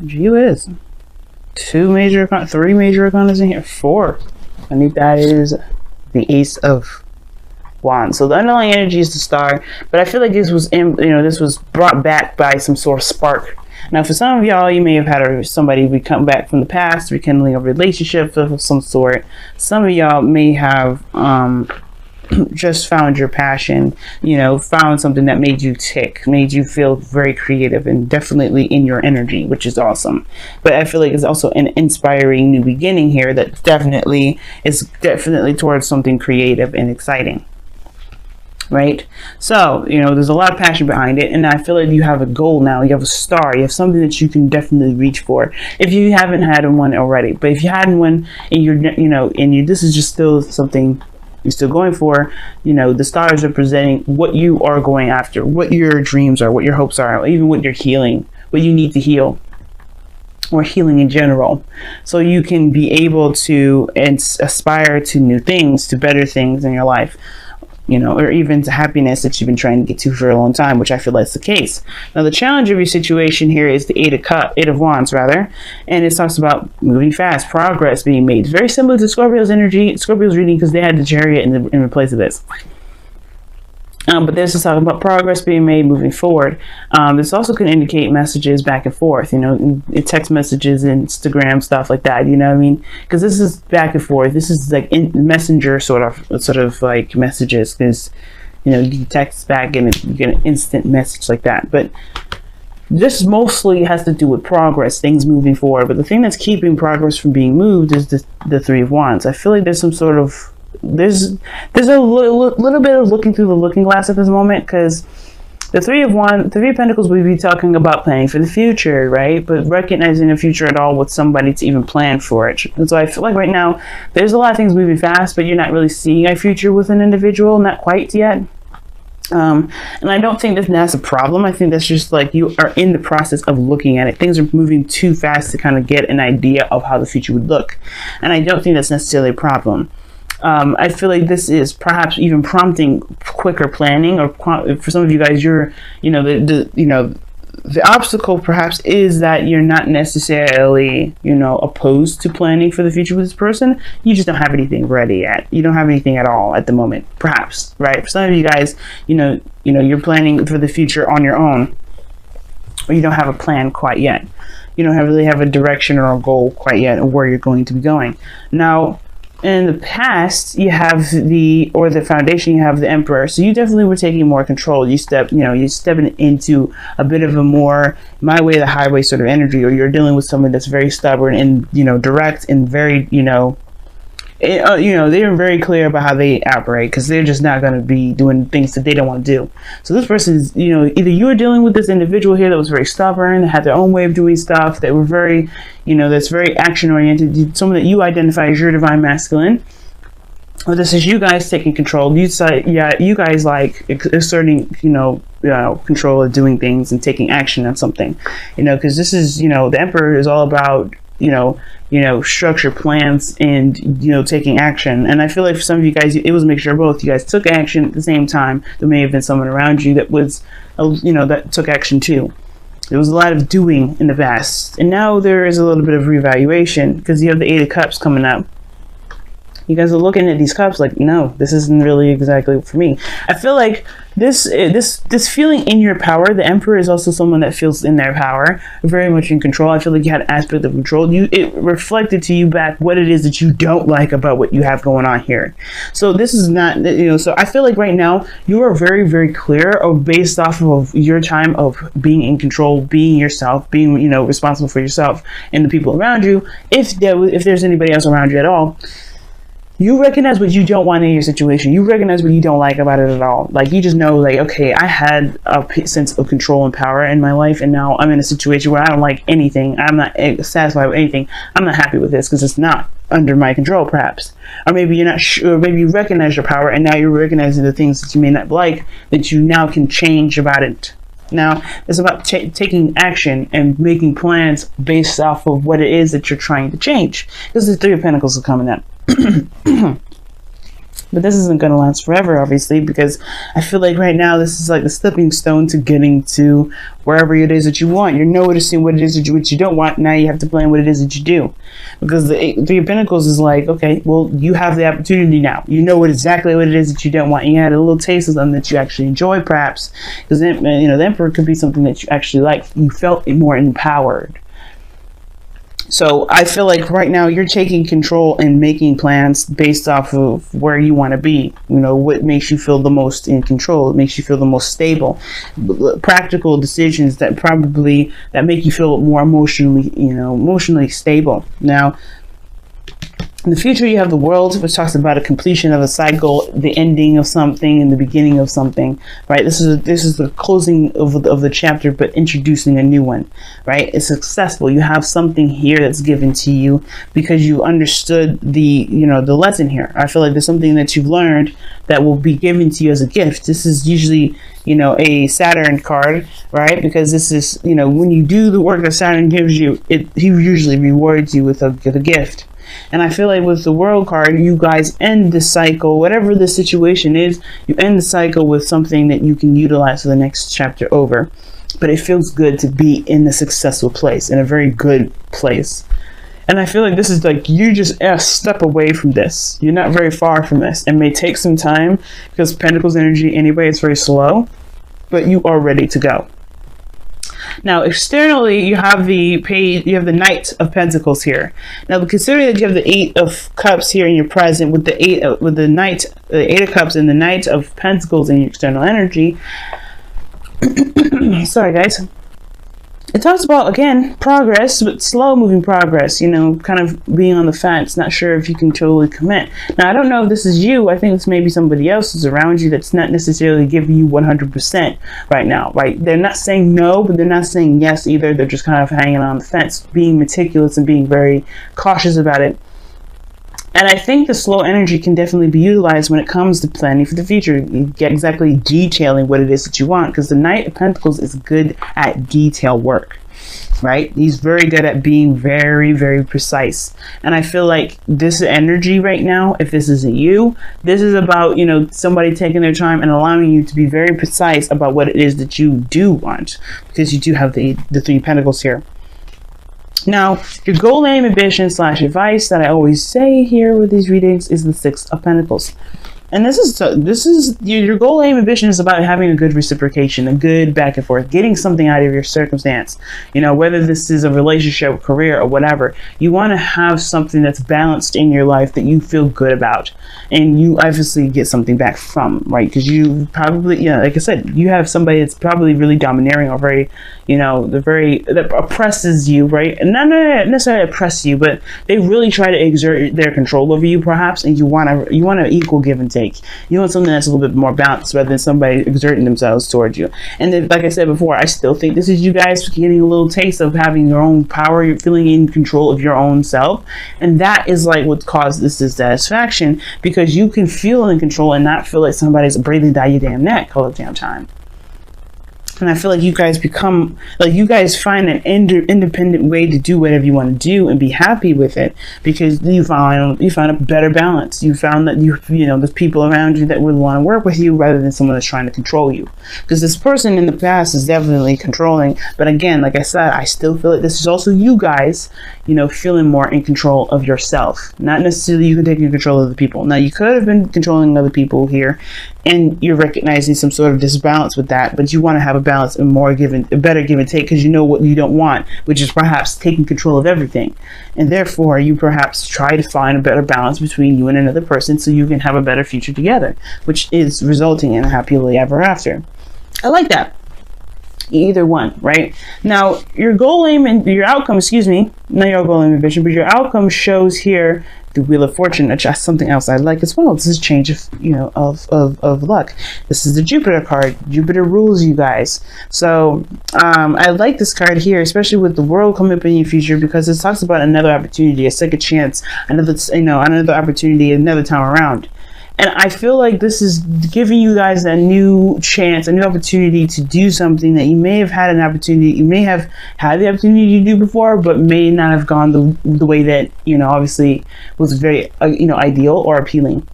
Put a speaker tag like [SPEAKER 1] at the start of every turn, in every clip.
[SPEAKER 1] Gee whiz. Three major arcanas in here. Four. I think that is the Ace of Wands. So the underlying energy is the Star, but I feel like this was this was brought back by some sort of spark. Now, for some of y'all, you may have had somebody come back from the past, rekindling a relationship of some sort. Some of y'all may have just found your passion, found something that made you tick, made you feel very creative and definitely in your energy, which is awesome. But I feel like it's also an inspiring new beginning here that is definitely towards something creative and exciting. Right? So, there's a lot of passion behind it, and I feel like you have a goal now. You have a star. You have something that you can definitely reach for if you haven't had one already. But if you hadn't one and this is just still something you're still going for, the stars are presenting what you are going after, what your dreams are, what your hopes are, even what you're healing, what you need to heal, or healing in general, so you can be able to aspire to new things, to better things in your life, or even to happiness that you've been trying to get to for a long time, which I feel that's the case. Now, the challenge of your situation here is the Eight of Wands, rather, and it talks about moving fast, progress being made. It's very similar to Scorpio's reading, because they had the Chariot in place of this. But this is talking about progress being made, moving forward. This also can indicate messages back and forth, text messages, Instagram, stuff like that, you know what I mean? Because this is back and forth. This is like messenger sort of like messages, because, you text back and you get an instant message like that. But this mostly has to do with progress, things moving forward. But the thing that's keeping progress from being moved is the Three of Wands. I feel like there's some sort of there's a little bit of looking through the looking glass at this moment, because the Three of Pentacles, we'd be talking about planning for the future, right? But recognizing the future at all with somebody to even plan for it. And so I feel like right now there's a lot of things moving fast, but you're not really seeing a future with an individual, not quite yet. And I don't think that's a problem. I think that's just like you are in the process of looking at it. Things are moving too fast to kind of get an idea of how the future would look, and I don't think that's necessarily a problem. I feel like this is perhaps even prompting quicker planning, or for some of you guys, the obstacle perhaps is that you're not necessarily, opposed to planning for the future with this person. You just don't have anything ready yet. You don't have anything at all at the moment, perhaps, right? For some of you guys, you're planning for the future on your own, or you don't have a plan quite yet. You don't really have a direction or a goal quite yet of where you're going to be going. Now, in the past, you have the foundation, you have the Emperor. So you definitely were taking more control. You're stepping into a bit of a more my way, the highway sort of energy, or you're dealing with someone that's very stubborn and, direct and very, they're very clear about how they operate, because they're just not going to be doing things that they don't want to do. So this person is, either you are dealing with this individual here that was very stubborn, that had their own way of doing stuff, that were very, that's very action oriented, someone that you identify as your divine masculine. Or this is you guys taking control. You guys like asserting, control of doing things and taking action on something, because this is, the Emperor is all about, structure, plans, and taking action. And I feel like for some of you guys, it was a mixture of both. You guys took action at the same time. There may have been someone around you that was that took action too. There was a lot of doing in the past, and now there is a little bit of reevaluation, because you have the Eight of Cups coming up. You guys are looking at these cups like, no, this isn't really exactly for me. I feel like this feeling in your power. The Emperor is also someone that feels in their power, very much in control. I feel like you had an aspect of control. It reflected to you back what it is that you don't like about what you have going on here. So this is not, so I feel like right now you are very, very clear, of based off of your time of being in control, being yourself, being, responsible for yourself and the people around you. If there's anybody else around you at all, you recognize what you don't want in your situation. You recognize what you don't like about it at all. Like, you just know, like, okay, I had a sense of control and power in my life, and now I'm in a situation where I don't like anything. I'm not satisfied with anything. I'm not happy with this because it's not under my control, perhaps. Or maybe you're not sure. Maybe you recognize your power, and now you're recognizing the things that you may not like that you now can change about it. Now, it's about taking action and making plans based off of what it is that you're trying to change. Because the Three of Pentacles are coming up. The But this isn't going to last forever, obviously, because I feel like right now this is like the stepping stone to getting to wherever it is that you want. You're noticing what it is that you don't want. Now you have to plan what it is that you do. Because the Three of Pentacles is like, okay, well, you have the opportunity now. You know exactly what it is that you don't want. You had a little taste of them that you actually enjoy, perhaps. Because, you know, the Emperor could be something that you actually like. You felt more empowered. So I feel like right now you're taking control and making plans based off of where you want to be. You know, what makes you feel the most in control. It makes you feel the most stable. Practical decisions that make you feel more emotionally stable. Now, in the future, you have the World, which talks about a completion of a cycle, the ending of something, and the beginning of something, right? This is the closing of the chapter, but introducing a new one, right? It's successful. You have something here that's given to you because you understood the lesson here. I feel like there's something that you've learned that will be given to you as a gift. This is usually, a Saturn card, right? Because this is, when you do the work that Saturn gives you, he usually rewards you with a gift. And I feel like with the World card, you guys end the cycle, whatever the situation is, you end the cycle with something that you can utilize for the next chapter over. But it feels good to be in a successful place, in a very good place. And I feel like this is like, you just a step away from this. You're not very far from this. It may take some time because Pentacles energy anyway is very slow, but you are ready to go. Now, externally, you have the Knight of Pentacles here. Now, considering that you have the Eight of Cups here in your present, with the Eight of Cups and the Knight of Pentacles in your external energy. Sorry, guys. It talks about, again, progress, but slow-moving progress, kind of being on the fence, not sure if you can totally commit. Now, I don't know if this is you. I think it's maybe somebody else who's around you that's not necessarily giving you 100% right now, right? They're not saying no, but they're not saying yes either. They're just kind of hanging on the fence, being meticulous and being very cautious about it. And I think the slow energy can definitely be utilized when it comes to planning for the future. You get exactly detailing what it is that you want, because the Knight of Pentacles is good at detail work, right? He's very good at being very, very precise. And I feel like this energy right now, if this isn't you, this is about, somebody taking their time and allowing you to be very precise about what it is that you do want, because you do have the Three Pentacles here. Now, your goal, aim, ambition / advice that I always say here with these readings is the Six of Pentacles. And this is your goal, aim, ambition is about having a good reciprocation, a good back and forth, getting something out of your circumstance. Whether this is a relationship, career, or whatever, you want to have something that's balanced in your life that you feel good about, and you obviously get something back from, right? Because you probably, like I said, you have somebody that's probably really domineering or very, that oppresses you, right? And not necessarily oppress you, but they really try to exert their control over you, perhaps, and you want to equal give and take. You want something that's a little bit more balanced rather than somebody exerting themselves towards you. And then, like I said before, I still think this is you guys getting a little taste of having your own power. You're feeling in control of your own self, and that is like what caused this dissatisfaction, because you can feel in control and not feel like somebody's breathing down your damn neck all the damn time. And I feel like you guys find an independent way to do whatever you want to do and be happy with it, because you found a better balance. You found that there's people around you that would want to work with you rather than someone that's trying to control you. Because this person in the past is definitely controlling. But again, like I said, I still feel like this is also you guys, feeling more in control of yourself. Not necessarily you can take control of the people. Now, you could have been controlling other people here, and you're recognizing some sort of disbalance with that, but you want to have a balance and a better give and take, because you know what you don't want, which is perhaps taking control of everything. And therefore, you perhaps try to find a better balance between you and another person so you can have a better future together, which is resulting in a happily ever after. I like that. Either one, right? Now, your goal, aim, and your outcome, not your goal, aim, ambition, but your outcome shows here the Wheel of Fortune, which is something else I like as well. This is a change of luck. This is the Jupiter card. Jupiter rules you guys. So I like this card here, especially with the World coming up in your future, because it talks about another opportunity, a second chance, another opportunity, another time around. And I feel like this is giving you guys a new chance, a new opportunity to do something that you may have had the opportunity to do before, but may not have gone the way that, obviously was very, ideal or appealing.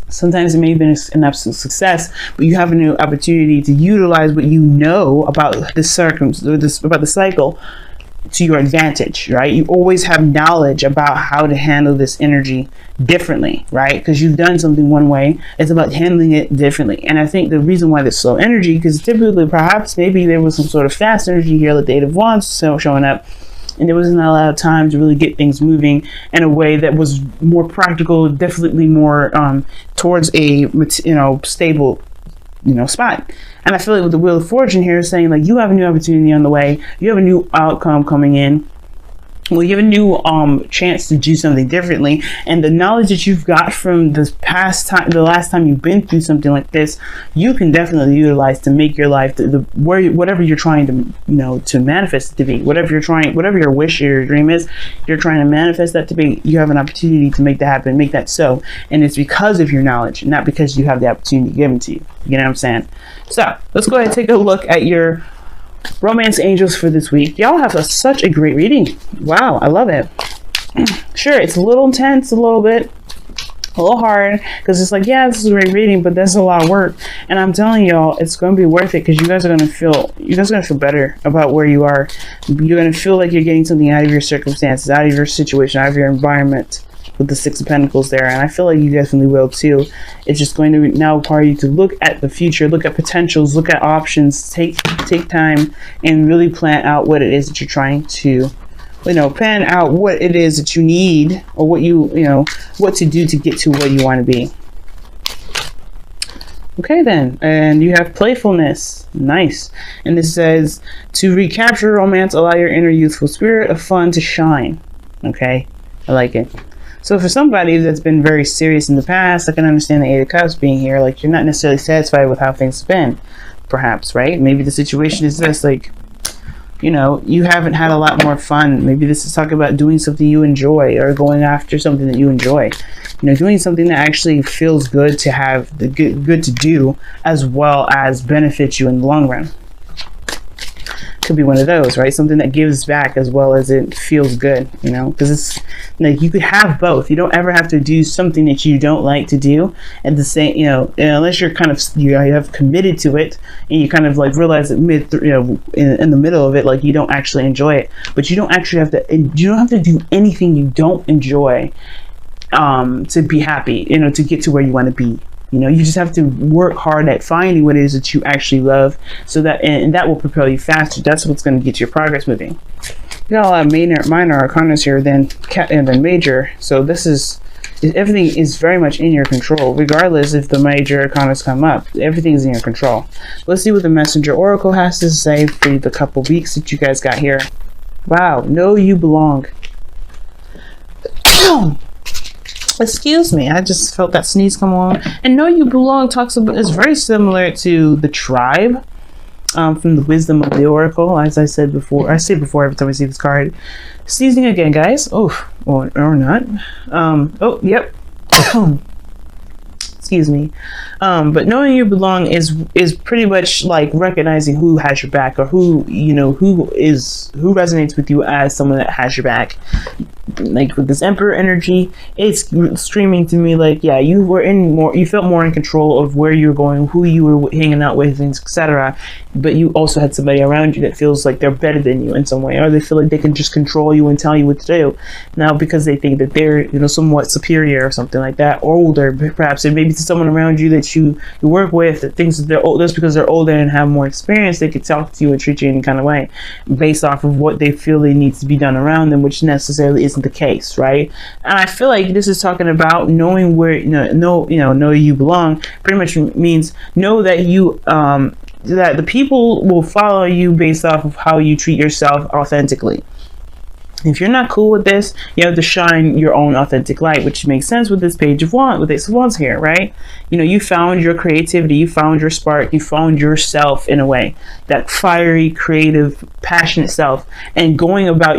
[SPEAKER 1] Sometimes it may have been an absolute success, but you have a new opportunity to utilize what you know about about the cycle to your advantage, right? You always have knowledge about how to handle this energy differently, right? Because you've done something one way, it's about handling it differently. And I think the reason why there's slow energy, because typically perhaps maybe there was some sort of fast energy here, like the Eight of Wands showing up, and there wasn't a lot of time to really get things moving in a way that was more practical, definitely more towards a stable spot. And I feel like with the Wheel of Fortune here is saying, like, you have a new opportunity on the way, you have a new outcome coming in. Well, you have a new chance to do something differently, and the knowledge that you've got from this past time, the last time you've been through something like this, you can definitely utilize to make your life whatever you're trying to to manifest it to be, whatever your wish or your dream is, you're trying to manifest that to be. You have an opportunity to make that happen, make that so, and it's because of your knowledge, not because you have the opportunity given to you. You know what I'm saying? So let's go ahead and take a look at your romance angels for this week. Y'all have such a great reading. Wow, I love it. Sure, it's a little intense, a little hard, because it's like, yeah, this is a great reading, but that's a lot of work. And I'm telling y'all, it's going to be worth it, because you guys are going to feel better about where you are. You're going to feel like you're getting something out of your circumstances, out of your situation, out of your environment, with the Six of Pentacles there. And I feel like you definitely will too. It's just going to now require you to look at the future, look at potentials, look at options, take time and really plan out what it is that you're trying to, plan out what it is that you need, or what what to do to get to where you want to be. Okay then, and you have playfulness. Nice. And this says, to recapture romance, allow your inner youthful spirit of fun to shine. Okay, I like it. So for somebody that's been very serious in the past, I can understand the Eight of Cups being here. Like, you're not necessarily satisfied with how things have been, perhaps, right? Maybe the situation is this, like, you haven't had a lot more fun. Maybe this is talking about doing something you enjoy, or going after something that you enjoy. Doing something that actually feels good to have, good to do, as well as benefits you in the long run. Could be one of those, right? Something that gives back as well as it feels good, because it's like you could have both. You don't ever have to do something that you don't like to do at the same, unless you're kind of, you have committed to it, and you kind of like realize that in the middle of it, like, you don't actually enjoy it. But you don't actually have to, you don't have to do anything you don't enjoy to be happy, to get to where you want to be. You just have to work hard at finding what it is that you actually love, so that, and that will propel you faster. That's what's going to get your progress moving. You got a lot of minor arcanas here than major, so everything is very much in your control, regardless if the major arcanas come up. Everything is in your control. Let's see what the Messenger Oracle has to say for the couple weeks that you guys got here. Wow, know you belong. Excuse me, I just felt that sneeze come on. And know you belong is very similar to the tribe from the Wisdom of the Oracle. As I said before, I say before every time I see this card. Sneezing again, guys. Oh, or not. Oh, yep. Excuse me. But knowing you belong is pretty much like recognizing who has your back, or who resonates with you as someone that has your back. Like with this Emperor energy, it's screaming to me like, yeah, you felt more in control of where you were going, who you were hanging out with, things, etc. But you also had somebody around you that feels like they're better than you in some way, or they feel like they can just control you and tell you what to do now, because they think that they're somewhat superior or something like that, or older perhaps. And maybe to someone around you that you work with that thinks that they're old, just because they're older and have more experience, they could talk to you and treat you any kind of way based off of what they feel they needs to be done around them, which necessarily isn't the case, right? And I feel like this is talking about knowing where know you belong. Pretty much means know that you that the people will follow you based off of how you treat yourself authentically. If you're not cool with this, you have to shine your own authentic light, which makes sense with this Page of Wands, with Ace of Wands here, right? You found your creativity, you found your spark, you found yourself in a way, that fiery, creative, passionate self, and going about,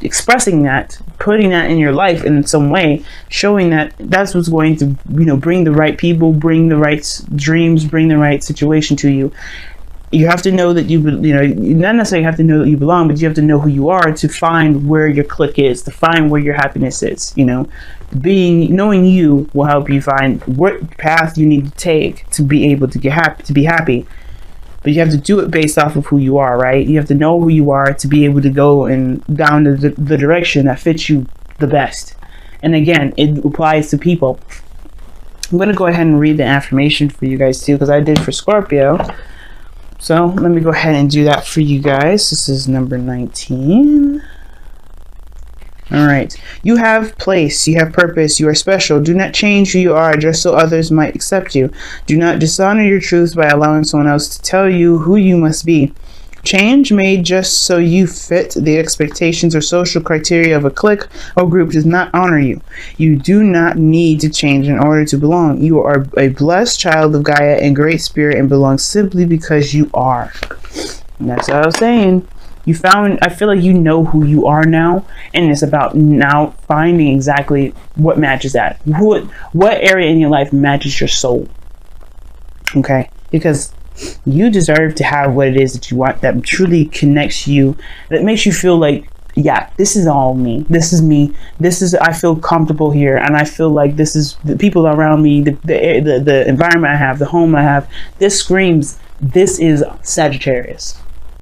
[SPEAKER 1] expressing that, putting that in your life in some way, showing that that's what's going to, bring the right people, bring the right dreams, bring the right situation to you. you have to know that you not necessarily have to know that you belong, but you have to know who you are to find where your clique is, to find where your happiness is. Knowing you will help you find what path you need to take to be able to get happy, to be happy. But you have to do it based off of who you are, right? You have to know who you are to be able to go and down the direction that fits you the best. And again, it applies to people. I'm going to go ahead and read the affirmation for you guys too, because I did for Scorpio. So let me go ahead and do that for you guys. This is number 19. All right. You have place. You have purpose. You are special. Do not change who you are just so others might accept you. Do not dishonor your truth by allowing someone else to tell you who you must be. Change made just so you fit the expectations or social criteria of a clique or group does not honor you. You do not need to change in order to belong. You are a blessed child of Gaia and great spirit and belong simply because you are. And that's what I was saying. I feel like you know who you are now, and it's about now finding exactly what matches that. What area in your life matches your soul. Okay? Because you deserve to have what it is that you want, that truly connects you, that makes you feel like, yeah, this is all me. This is me. I feel comfortable here, and I feel like this is the people around me, the environment I have, the home I have. This screams, this is Sagittarius.